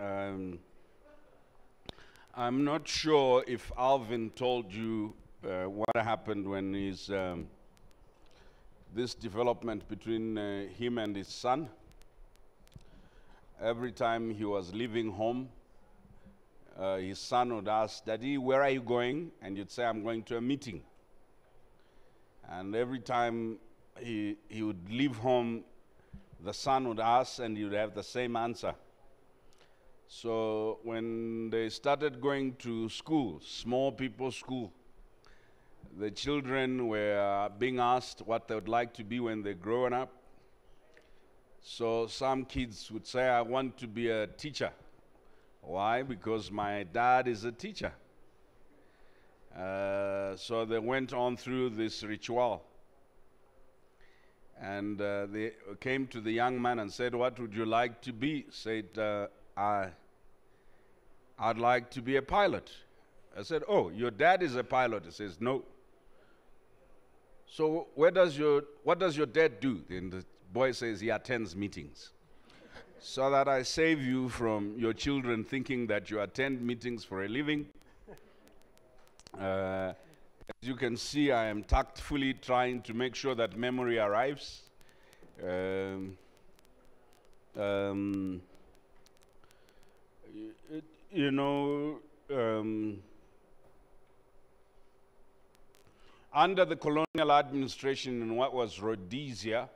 I'm not sure if Alvin told you what happened when this development between him and his son. Every time he was leaving home, his son would ask, "Daddy, where are you going?" And you'd say, "I'm going to a meeting." And every time he would leave home, the son would ask, and he would have the same answer. So when they started going to school, small people's school, the children were being asked what they would like to be when they're grown up. So some kids would say, "I want to be a teacher." Why? Because my dad is a teacher. So they went on through this ritual. And they came to the young man and said, "What would you like to be?" Said, "I'd like to be a pilot." I said, "Oh, your dad is a pilot." He says, "No." "So what does your dad do?" Then the boy says, "He attends meetings." So that I save you from your children thinking that you attend meetings for a living. As you can see, I am tactfully trying to make sure that memory arrives. Under the colonial administration in what was Rhodesia,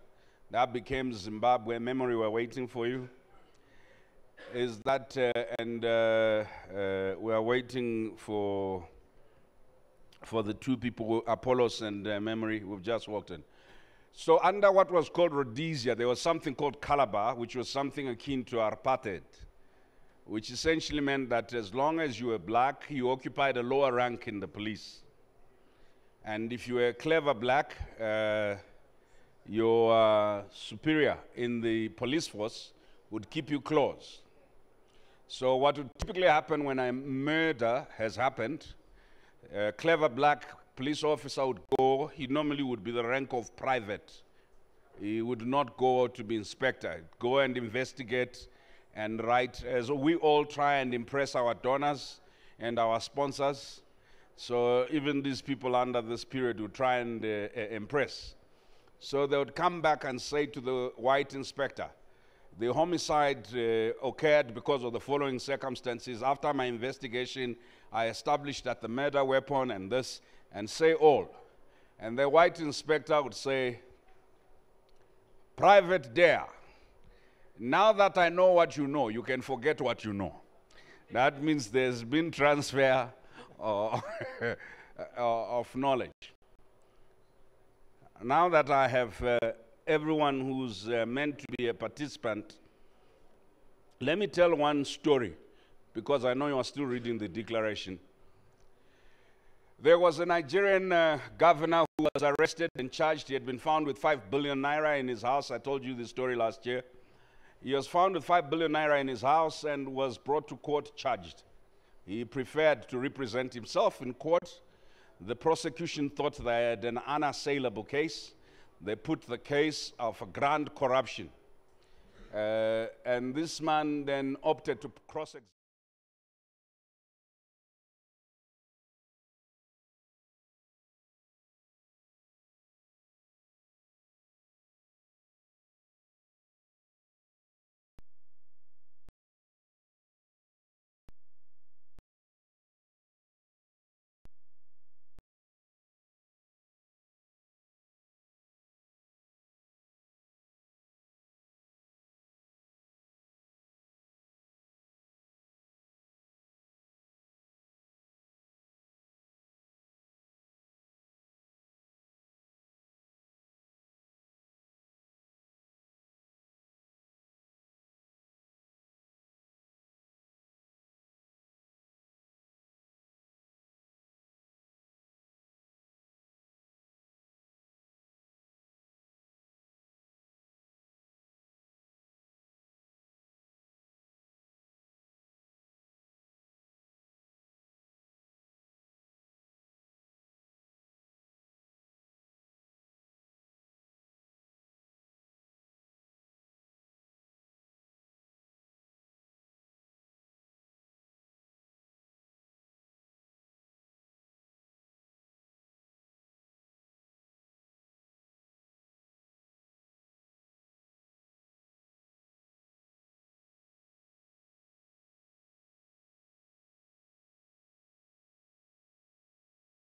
that became Zimbabwe, memory, we're waiting for you, is that, we are waiting for the two people, Apollos and memory, who've just walked in. So under what was called Rhodesia, there was something called Calabar, which was something akin to apartheid, which essentially meant that as long as you were black, you occupied a lower rank in the police. And if you were a clever black, your superior in the police force would keep you close. So what would typically happen when a murder has happened, a clever black police officer would go, he normally would be the rank of private. He would not go to be inspector. He'd go and investigate and write, as we all try and impress our donors and our sponsors. So even these people under this period would try and impress. So they would come back and say to the white inspector, "The homicide occurred because of the following circumstances. After my investigation, I established that the murder weapon and this," and say all. And the white inspector would say, "Private Dare, now that I know what you know, you can forget what you know." That means there's been transfer of knowledge. Now that I have everyone who's meant to be a participant, let me tell one story, because I know you are still reading the declaration. There was a Nigerian governor who was arrested and charged. He had been found with 5 billion naira in his house. I told you the story last year. He was found with 5 billion naira in his house and was brought to court charged. He preferred to represent himself in court. The prosecution thought they had an unassailable case. They put the case of a grand corruption. And this man then opted to cross-examine.